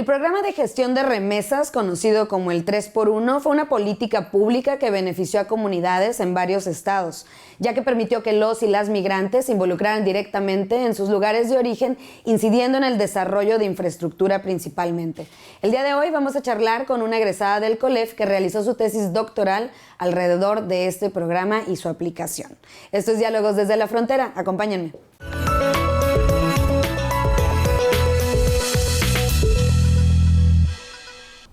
El programa de gestión de remesas, conocido como el 3x1, fue una política pública que benefició a comunidades en varios estados, ya que permitió que los y las migrantes se involucraran directamente en sus lugares de origen, incidiendo en el desarrollo de infraestructura principalmente. El día de hoy vamos a charlar con una egresada del COLEF que realizó su tesis doctoral alrededor de este programa y su aplicación. Esto es Diálogos desde la Frontera. Acompáñenme.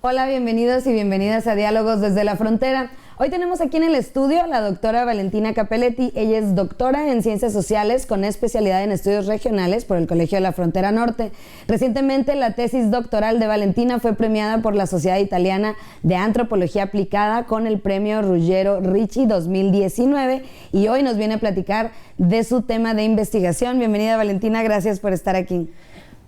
Hola, bienvenidos y bienvenidas a Diálogos desde la Frontera. Hoy tenemos aquí en el estudio a la doctora Valentina Capelletti. Ella es doctora en Ciencias Sociales con especialidad en Estudios Regionales por el Colegio de la Frontera Norte. Recientemente la tesis doctoral de Valentina fue premiada por la Sociedad Italiana de Antropología Aplicada con el premio Ruggero Ricci 2019 y hoy nos viene a platicar de su tema de investigación. Bienvenida, Valentina, gracias por estar aquí.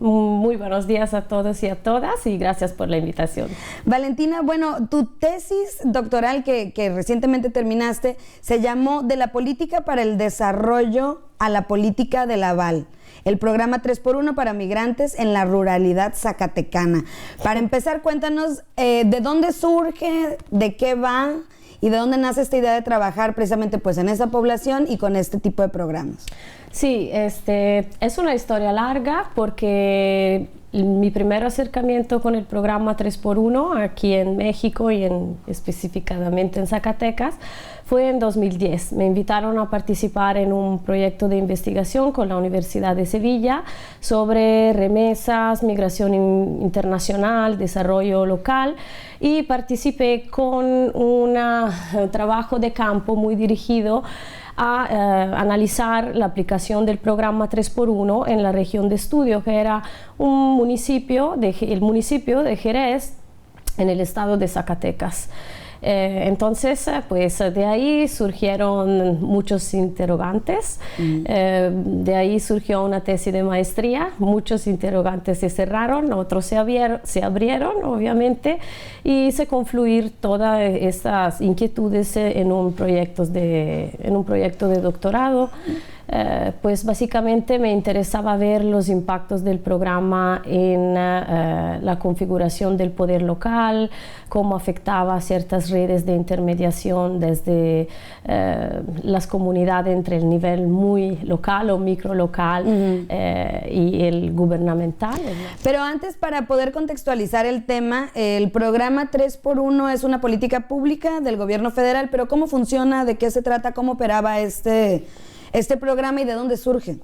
Muy buenos días a todos y a todas y gracias por la invitación. Valentina, bueno, tu tesis doctoral que recientemente terminaste se llamó De la política para el desarrollo a la política del aval, el programa 3x1 para migrantes en la ruralidad zacatecana. Para empezar, cuéntanos de dónde surge, de qué va y de dónde nace esta idea de trabajar precisamente pues en esa población y con este tipo de programas. Sí, es una historia larga porque mi primer acercamiento con el programa 3x1 aquí en México y específicamente en Zacatecas fue en 2010. Me invitaron a participar en un proyecto de investigación con la Universidad de Sevilla sobre remesas, migración internacional, desarrollo local y participé con un trabajo de campo muy dirigido a analizar la aplicación del programa 3x1 en la región de estudio, que era el municipio de Jerez, en el estado de Zacatecas. Entonces, pues de ahí surgieron muchos interrogantes, de ahí surgió una tesis de maestría, muchos interrogantes se cerraron, otros se abrieron obviamente, y se confluir todas estas inquietudes en un proyecto de doctorado. Pues básicamente me interesaba ver los impactos del programa en la configuración del poder local, cómo afectaba a ciertas redes de intermediación desde las comunidades entre el nivel muy local o microlocal y el gubernamental. Pero antes, para poder contextualizar el tema, el programa 3x1 es una política pública del gobierno federal, pero ¿cómo funciona? ¿De qué se trata? ¿Cómo operaba este programa y de dónde surge?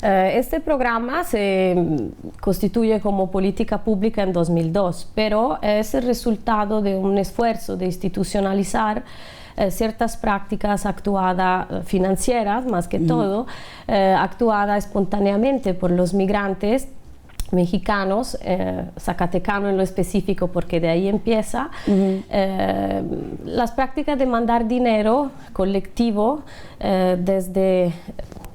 Este programa se constituye como política pública en 2002, pero es el resultado de un esfuerzo de institucionalizar ciertas prácticas actuadas financieras, más que todo, actuadas espontáneamente por los migrantes mexicanos, zacatecano en lo específico porque de ahí empieza, las prácticas de mandar dinero colectivo desde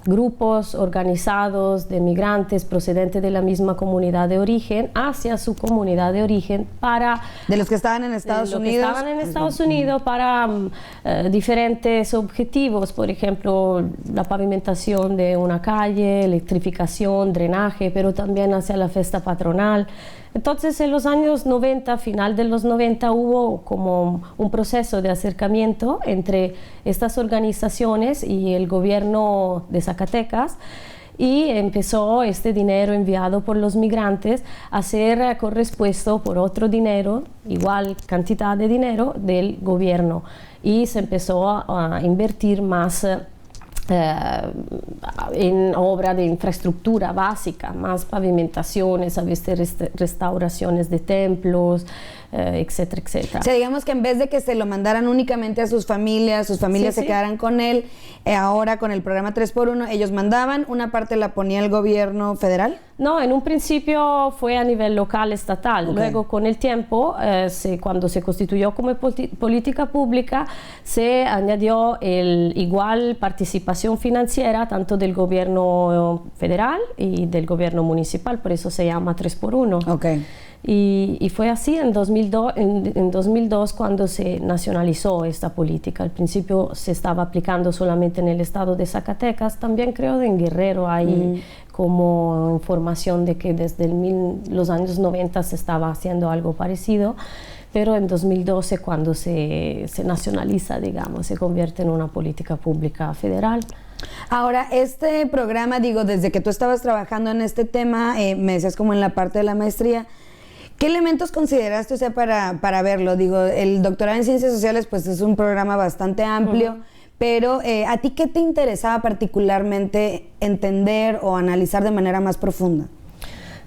grupos organizados de migrantes procedentes de la misma comunidad de origen hacia su comunidad de origen de los que estaban en Estados Unidos para diferentes objetivos, por ejemplo la pavimentación de una calle, electrificación, drenaje, pero también hacia la fiesta patronal. Entonces en los años 90, final de los 90, hubo como un proceso de acercamiento entre estas organizaciones y el gobierno de Zacatecas y empezó este dinero enviado por los migrantes a ser correspuesto por otro dinero, igual cantidad de dinero del gobierno y se empezó a invertir más en obra de infraestructura básica, más pavimentaciones, a veces restauraciones de templos, etcétera, etcétera. O sea, digamos que en vez de que se lo mandaran únicamente a sus familias se quedaran con él, ahora con el programa 3x1, ellos mandaban, una parte la ponía el gobierno federal. No, en un principio fue a nivel local, estatal. Okay. Luego, con el tiempo, cuando se constituyó como política pública, se añadió igual participación financiera tanto del gobierno federal y del gobierno municipal, por eso se llama 3x1. Okay. Y fue así en 2002 cuando se nacionalizó esta política. Al principio se estaba aplicando solamente en el estado de Zacatecas, también creo en Guerrero hay como información de que desde los años 90 se estaba haciendo algo parecido, pero en 2012 cuando se nacionaliza, digamos, se convierte en una política pública federal. Ahora, este programa, digo, desde que tú estabas trabajando en este tema, me decías como en la parte de la maestría, ¿qué elementos consideraste, o sea, para verlo? Digo, el doctorado en Ciencias Sociales, pues es un programa bastante amplio, pero ¿a ti qué te interesaba particularmente entender o analizar de manera más profunda?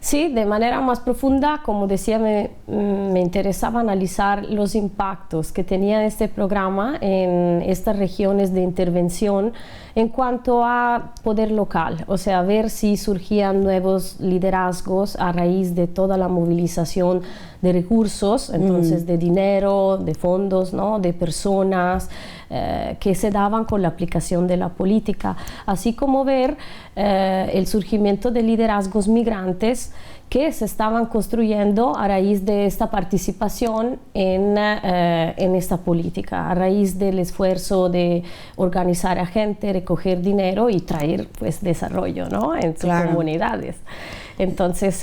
Sí, de manera más profunda, como decía, me interesaba analizar los impactos que tenía este programa en estas regiones de intervención en cuanto a poder local, o sea, ver si surgían nuevos liderazgos a raíz de toda la movilización de recursos, entonces de dinero, de fondos, ¿no? De personas que se daban con la aplicación de la política, así como ver el surgimiento de liderazgos migrantes que se estaban construyendo a raíz de esta participación en esta política, a raíz del esfuerzo de organizar a gente, recoger dinero y traer pues desarrollo, ¿no? En sus comunidades. Entonces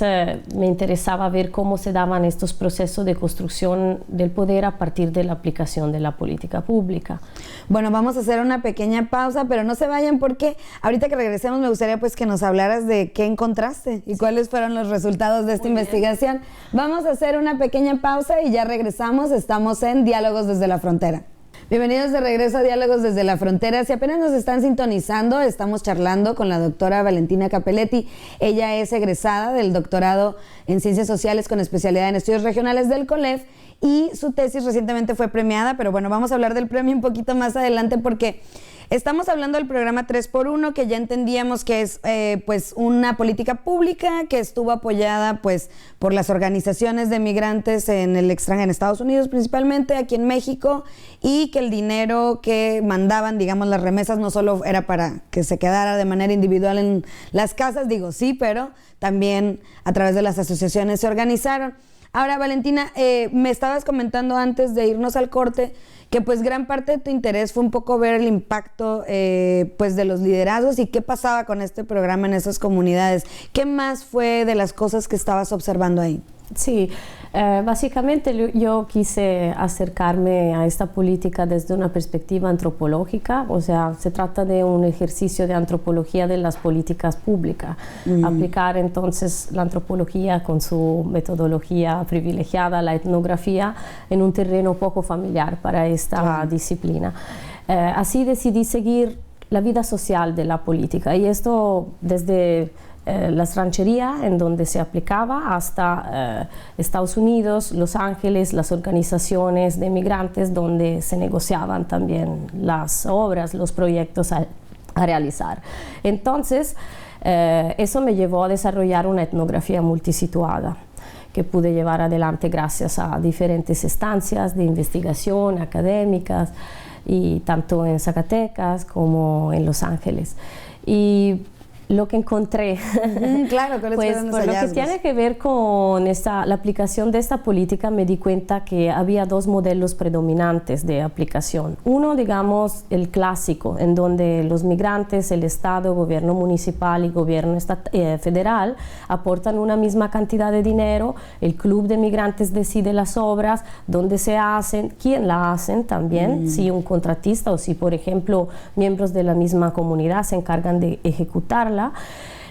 me interesaba ver cómo se daban estos procesos de construcción del poder a partir de la aplicación de la política pública. Bueno, vamos a hacer una pequeña pausa, pero no se vayan porque ahorita que regresemos me gustaría pues que nos hablaras de qué encontraste y cuáles fueron los resultados de esta investigación. Vamos a hacer una pequeña pausa y ya regresamos. Estamos en Diálogos desde la Frontera. Bienvenidos de regreso a Diálogos desde la Frontera. Si apenas nos están sintonizando, estamos charlando con la doctora Valentina Cappelletti. Ella es egresada del doctorado en Ciencias Sociales con especialidad en Estudios Regionales del COLEF y su tesis recientemente fue premiada, pero bueno, vamos a hablar del premio un poquito más adelante porque estamos hablando del programa 3x1, que ya entendíamos que es pues una política pública que estuvo apoyada pues por las organizaciones de migrantes en el extranjero, en Estados Unidos principalmente, aquí en México, y que el dinero que mandaban, digamos, las remesas no solo era para que se quedara de manera individual en las casas, digo sí, pero también a través de las asociaciones se organizaron. Ahora, Valentina, me estabas comentando antes de irnos al corte que pues gran parte de tu interés fue un poco ver el impacto pues de los liderazgos y qué pasaba con este programa en esas comunidades. ¿Qué más fue de las cosas que estabas observando ahí? Sí, básicamente yo quise acercarme a esta política desde una perspectiva antropológica, o sea, se trata de un ejercicio de antropología de las políticas públicas, aplicar entonces la antropología con su metodología privilegiada, la etnografía, en un terreno poco familiar para esta disciplina. Así decidí seguir la vida social de la política y esto desde las rancherías en donde se aplicaba hasta Estados Unidos, Los Ángeles, las organizaciones de migrantes donde se negociaban también las obras, los proyectos a realizar. Entonces, eso me llevó a desarrollar una etnografía multisituada que pude llevar adelante gracias a diferentes estancias de investigación académicas, y tanto en Zacatecas como en Los Ángeles. Y lo que encontré, claro, pues por lo que tiene que ver con la aplicación de esta política, me di cuenta que había dos modelos predominantes de aplicación. Uno, digamos, el clásico, en donde los migrantes, el Estado, gobierno municipal y gobierno federal aportan una misma cantidad de dinero, el club de migrantes decide las obras, dónde se hacen, quién la hacen también, si un contratista o si, por ejemplo, miembros de la misma comunidad se encargan de ejecutarla.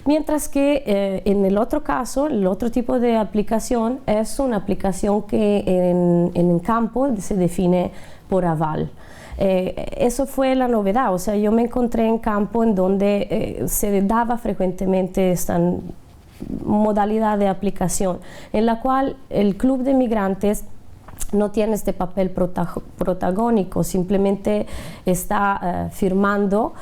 Mientras que en el otro caso, el otro tipo de aplicación es una aplicación que en campo se define por aval. Eso fue la novedad, o sea, yo me encontré en campo en donde se daba frecuentemente esta modalidad de aplicación, en la cual el club de migrantes no tiene este papel protagónico, simplemente está firmando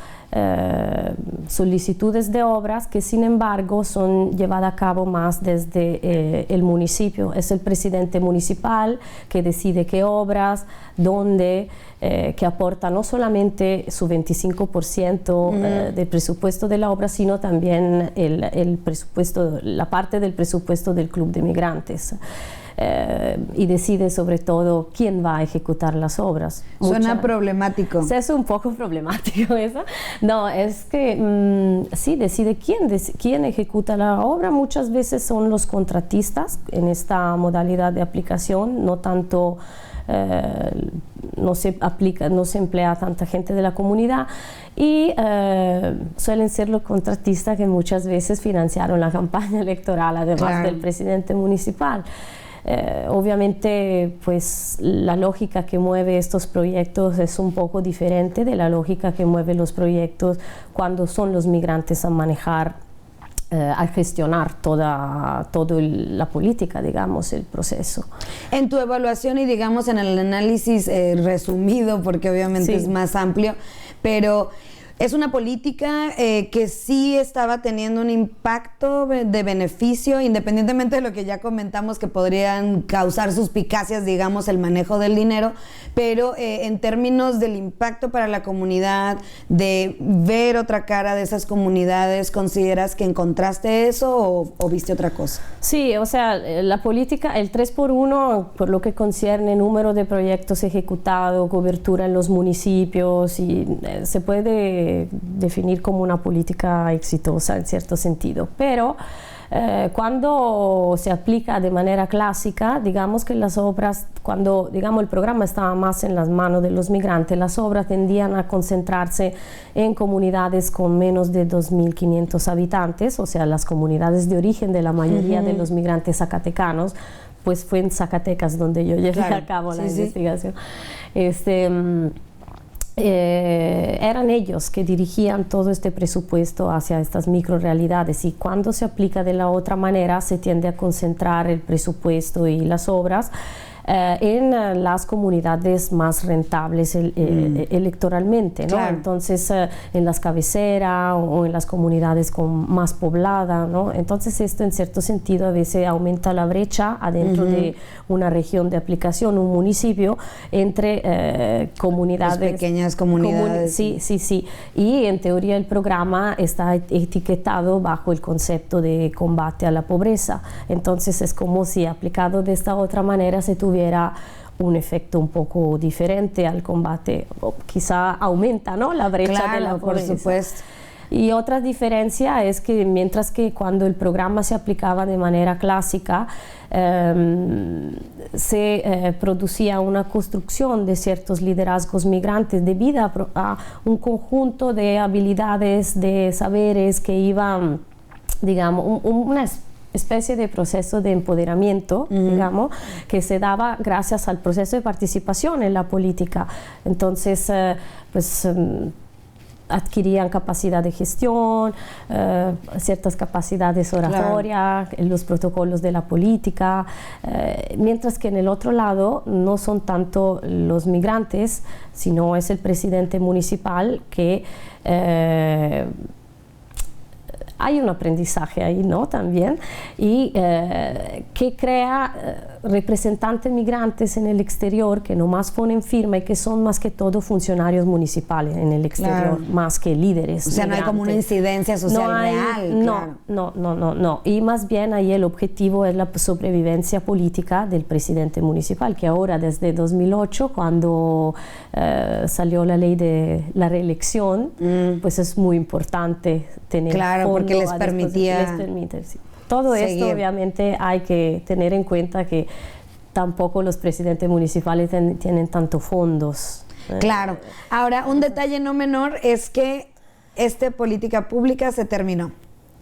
solicitudes de obras que sin embargo son llevadas a cabo más desde el municipio. Es el presidente municipal que decide qué obras, dónde, que aporta no solamente su 25% del presupuesto de la obra, sino también el presupuesto, la parte del presupuesto del club de migrantes. y decide sobre todo quién va a ejecutar las obras. Suena problemático. Es un poco problemático eso. No, es que sí, decide quién ejecuta la obra. Muchas veces son los contratistas en esta modalidad de aplicación, no tanto... no se emplea tanta gente de la comunidad y suelen ser los contratistas que muchas veces financiaron la campaña electoral, además del presidente municipal. Obviamente, pues la lógica que mueve estos proyectos es un poco diferente de la lógica que mueve los proyectos cuando son los migrantes a manejar a gestionar toda la política, digamos, el proceso. En tu evaluación y, digamos, en el análisis resumido, porque obviamente es más amplio, pero es una política que sí estaba teniendo un impacto de beneficio, independientemente de lo que ya comentamos que podrían causar suspicacias, digamos, el manejo del dinero, pero en términos del impacto para la comunidad, de ver otra cara de esas comunidades, ¿consideras que encontraste eso o viste otra cosa? Sí, o sea, la política, el 3x1, por lo que concierne número de proyectos ejecutados, cobertura en los municipios, y se puede definir como una política exitosa en cierto sentido, pero cuando se aplica de manera clásica, digamos que las obras, cuando digamos el programa estaba más en las manos de los migrantes, las obras tendían a concentrarse en comunidades con menos de 2.500 habitantes, o sea, las comunidades de origen de la mayoría de los migrantes zacatecanos, pues fue en Zacatecas donde yo llevé a cabo la investigación. Eran ellos que dirigían todo este presupuesto hacia estas microrealidades, y cuando se aplica de la otra manera se tiende a concentrar el presupuesto y las obras en las comunidades más rentables electoralmente, ¿no? Claro. Entonces en las cabeceras o en las comunidades con más poblada, ¿no? Entonces esto en cierto sentido a veces aumenta la brecha adentro de una región de aplicación, un municipio, entre comunidades. Las pequeñas comunidades. Sí. Y en teoría el programa está etiquetado bajo el concepto de combate a la pobreza. Entonces es como si aplicado de esta otra manera se tuviera un efecto un poco diferente al combate, o quizá aumenta, ¿no?, la brecha de la pobreza. Por supuesto. Y otra diferencia es que mientras que cuando el programa se aplicaba de manera clásica, se producía una construcción de ciertos liderazgos migrantes debido a un conjunto de habilidades, de saberes que iban, digamos, una especie de proceso de empoderamiento, digamos, que se daba gracias al proceso de participación en la política. Entonces, adquirían capacidad de gestión, ciertas capacidades oratorias, los protocolos de la política, mientras que en el otro lado no son tanto los migrantes, sino es el presidente municipal que hay un aprendizaje ahí, ¿no?, también, y que crea representantes migrantes en el exterior que nomás ponen firma y que son más que todo funcionarios municipales en el exterior, más que líderes. O sea, migrantes. No hay como una incidencia social real. No. Y más bien ahí el objetivo es la sobrevivencia política del presidente municipal, que ahora desde 2008, cuando salió la ley de la reelección, pues es muy importante tener porque les permitía sí. Todo seguir. Esto obviamente hay que tener en cuenta que tampoco los presidentes municipales tienen tantos fondos. Claro. Ahora, un detalle no menor es que esta política pública se terminó.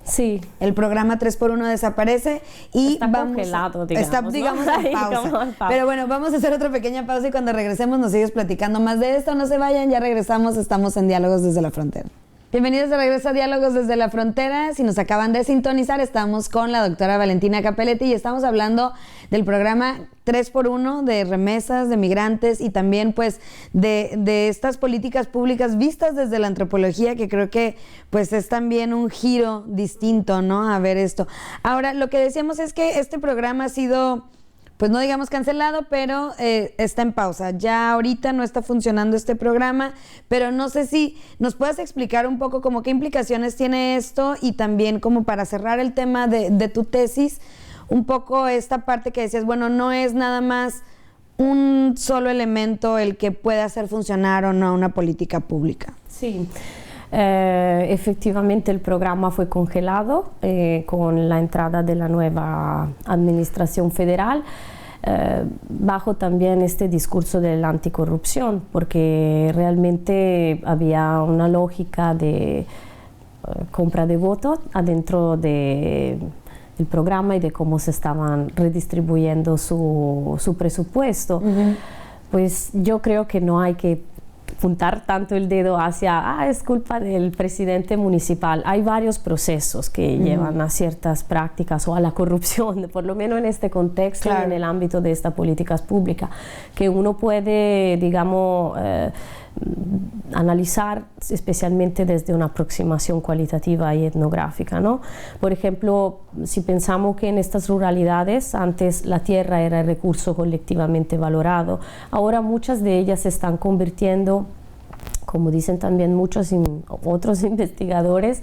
Sí. El programa 3x1 desaparece y está congelado, digamos. Está, digamos, en pausa. Pero bueno, vamos a hacer otra pequeña pausa y cuando regresemos nos sigues platicando más de esto. No se vayan, ya regresamos, estamos en Diálogos desde la Frontera. Bienvenidos de regreso a Diálogos desde la Frontera. Si nos acaban de sintonizar, estamos con la doctora Valentina Capelletti y estamos hablando del programa 3x1 de remesas de migrantes y también pues de estas políticas públicas vistas desde la antropología, que creo que pues es también un giro distinto, ¿no?, a ver esto. Ahora, lo que decíamos es que este programa ha sido, pues no digamos cancelado, pero está en pausa. Ya ahorita no está funcionando este programa, pero no sé si nos puedas explicar un poco como qué implicaciones tiene esto y también como para cerrar el tema de tu tesis, un poco esta parte que decías, bueno, no es nada más un solo elemento el que puede hacer funcionar o no una política pública. Sí. Efectivamente el programa fue congelado con la entrada de la nueva administración federal, bajo también este discurso de la anticorrupción, porque realmente había una lógica de compra de votos adentro del programa y de cómo se estaban redistribuyendo su presupuesto. Pues yo creo que no hay que apuntar tanto el dedo hacia, es culpa del presidente municipal. Hay varios procesos que llevan a ciertas prácticas o a la corrupción, por lo menos en este contexto, en el ámbito de esta políticas públicas, que uno puede, digamos, analizar especialmente desde una aproximación cualitativa y etnográfica, ¿no? Por ejemplo, si pensamos que en estas ruralidades antes la tierra era el recurso colectivamente valorado, ahora muchas de ellas se están convirtiendo, como dicen también muchos otros investigadores,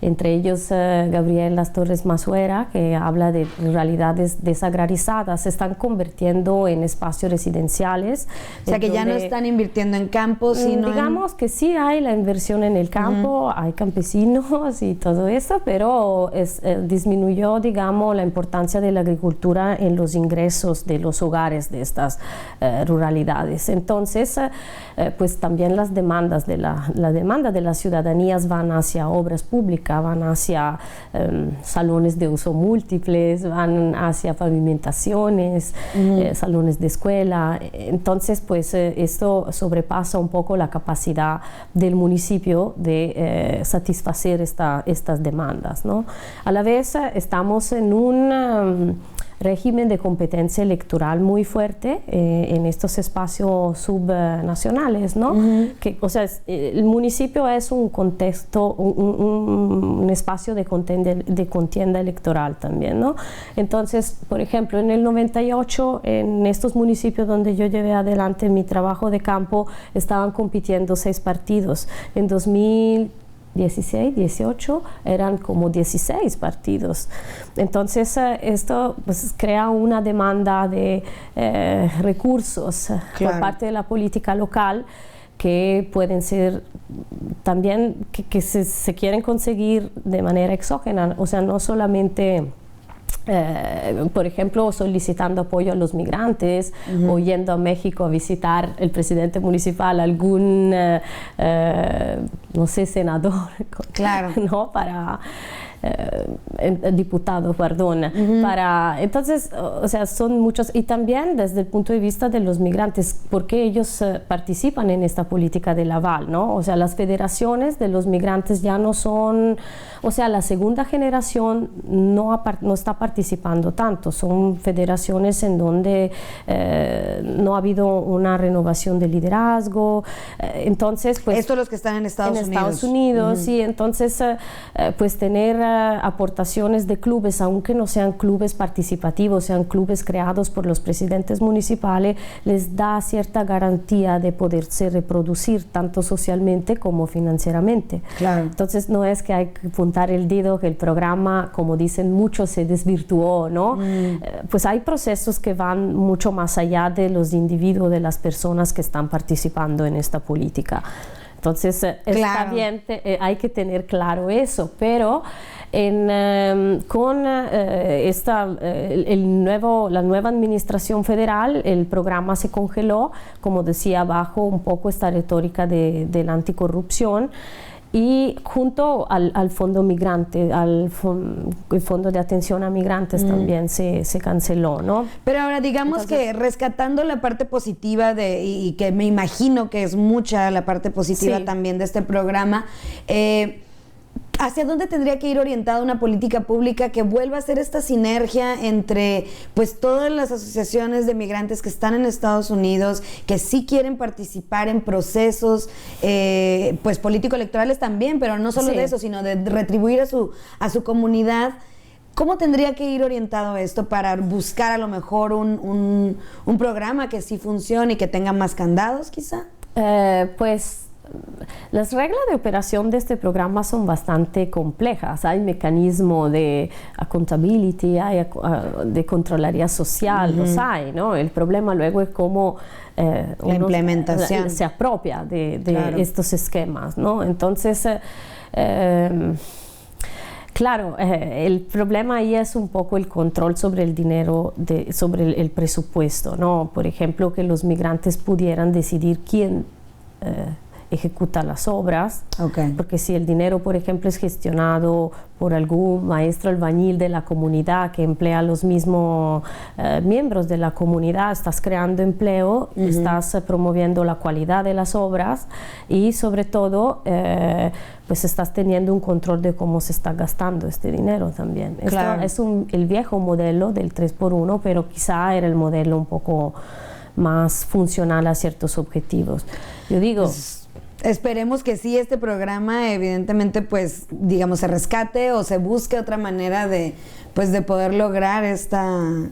entre ellos Gabriel Las Torres Masuera, que habla de ruralidades desagrarizadas, se están convirtiendo en espacios residenciales. O sea, que ya no están invirtiendo en campos, sino digamos que sí hay la inversión en el campo, hay campesinos y todo eso, pero disminuyó, digamos, la importancia de la agricultura en los ingresos de los hogares de estas ruralidades. Entonces, pues también las demandas de la demanda de las ciudadanías van hacia obras públicas, van hacia salones de uso múltiples, van hacia pavimentaciones, salones de escuela. Entonces, pues esto sobrepasa un poco la capacidad del municipio de satisfacer estas demandas, ¿no? A la vez estamos en un régimen de competencia electoral muy fuerte en estos espacios subnacionales, ¿no? Que, o sea, el municipio es un contexto, un espacio de contienda electoral también, ¿no? Entonces, por ejemplo, en el 98, en estos municipios donde yo llevé adelante mi trabajo de campo, estaban compitiendo 6 partidos. En 2016, 18, eran como 16 partidos. Entonces, esto pues, crea una demanda de recursos por parte de la política local que pueden ser también, que se quieren conseguir de manera exógena, o sea, no solamente por ejemplo, solicitando apoyo a los migrantes o yendo a México a visitar el presidente municipal, algún, no sé, senador, ¿no? Para diputado, perdón, entonces, o sea, son muchos, y también desde el punto de vista de los migrantes, porque ellos participan en esta política del aval, ¿no? O sea, las federaciones de los migrantes ya no son, o sea, la segunda generación no está participando tanto, son federaciones en donde no ha habido una renovación de liderazgo, entonces, pues... Estos los que están en Estados Unidos. Estados Unidos, sí, entonces, pues tener aportaciones de clubes, aunque no sean clubes participativos, sean clubes creados por los presidentes municipales, les da cierta garantía de poderse reproducir tanto socialmente como financieramente. Claro. Entonces no es que hay que apuntar el dedo que el programa, como dicen muchos, se desvirtuó, ¿no? Pues hay procesos que van mucho más allá de los individuos, de las personas que están participando en esta política. Entonces, está bien, hay que tener claro eso, pero con la nueva administración federal, el programa se congeló, como decía, bajo un poco esta retórica de la anticorrupción, y junto al fondo migrante, el fondo de atención a migrantes también se canceló, ¿no? Pero ahora digamos que rescatando la parte positiva y que me imagino que es mucha la parte positiva también de este programa, ¿hacia dónde tendría que ir orientada una política pública que vuelva a hacer esta sinergia entre pues todas las asociaciones de migrantes que están en Estados Unidos, que sí quieren participar en procesos pues político-electorales también, pero no solo de eso, sino de retribuir a su comunidad? ¿Cómo tendría que ir orientado esto para buscar a lo mejor un programa que sí funcione y que tenga más candados, quizá? Pues las reglas de operación de este programa son bastante complejas. Hay mecanismo de accountability, hay de Contraloría Social, los hay, ¿no? El problema luego es cómo la implementación se apropia de claro. estos esquemas, ¿no? Entonces, claro, el problema ahí es un poco el control sobre el dinero, sobre el presupuesto, ¿no? Por ejemplo, que los migrantes pudieran decidir quién ejecuta las obras, porque si el dinero, por ejemplo, es gestionado por algún maestro albañil de la comunidad que emplea a los mismos miembros de la comunidad, estás creando empleo, estás promoviendo la calidad de las obras y sobre todo pues estás teniendo un control de cómo se está gastando este dinero también. Claro. Esto es el viejo modelo del 3x1, pero quizá era el modelo un poco más funcional a ciertos objetivos. Yo digo... Pues, esperemos que sí, este programa evidentemente pues digamos se rescate o se busque otra manera de pues de poder lograr esta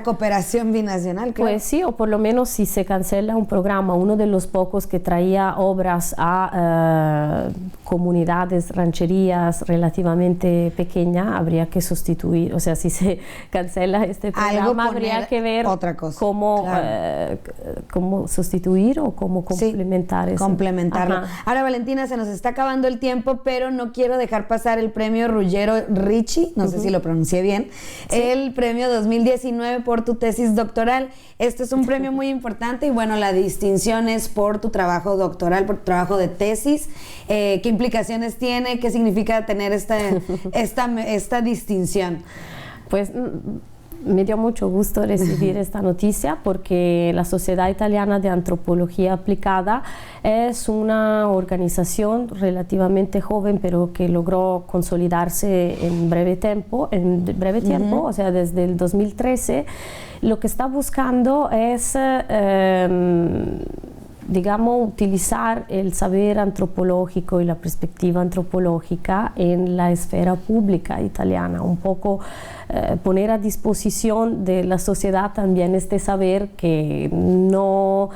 cooperación binacional. Claro. Pues sí, o por lo menos si se cancela un programa, uno de los pocos que traía obras a comunidades, rancherías relativamente pequeñas, habría que sustituir, o sea, si se cancela este programa habría que ver otra cosa. Cómo, claro. Cómo sustituir o cómo complementar eso. Complementarlo. Ajá. Ahora, Valentina, se nos está acabando el tiempo, pero no quiero dejar pasar el premio Ruggiero Ricci, no sé si lo pronuncié bien, sí. El premio 2019 por tu tesis doctoral. Este es un premio muy importante y bueno, la distinción es por tu trabajo doctoral, por tu trabajo de tesis. ¿Qué implicaciones tiene? ¿Qué significa tener esta distinción? Pues me dio mucho gusto recibir esta noticia porque la Sociedad Italiana de Antropología Aplicada es una organización relativamente joven pero que logró consolidarse en breve tiempo, o sea, desde el 2013. Lo que está buscando es digamos, utilizar el saber antropológico y la perspectiva antropológica en la esfera pública italiana, un poco poner a disposición de la sociedad también este saber que no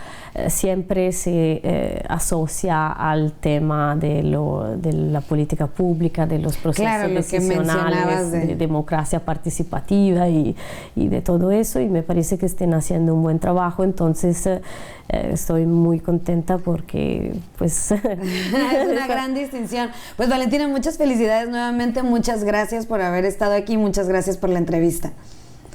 siempre se asocia al tema de la política pública, de los procesos decisionales, de democracia participativa y de todo eso, y me parece que estén haciendo un buen trabajo, entonces estoy muy contenta porque pues es una gran distinción. Pues Valentina, muchas felicidades nuevamente, muchas gracias por haber estado aquí, muchas gracias por la entrevista.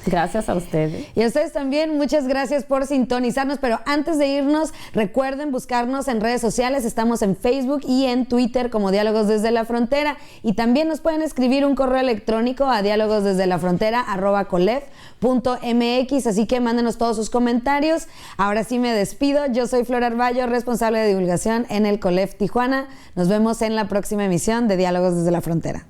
Gracias a ustedes. Y a ustedes también, muchas gracias por sintonizarnos, pero antes de irnos, recuerden buscarnos en redes sociales, estamos en Facebook y en Twitter como Diálogos desde la Frontera, y también nos pueden escribir un correo electrónico a dialogosdesdelafrontera@colef.mx, así que mándenos todos sus comentarios. Ahora sí me despido, yo soy Flor Arballo, responsable de divulgación en el COLEF Tijuana. Nos vemos en la próxima emisión de Diálogos desde la Frontera.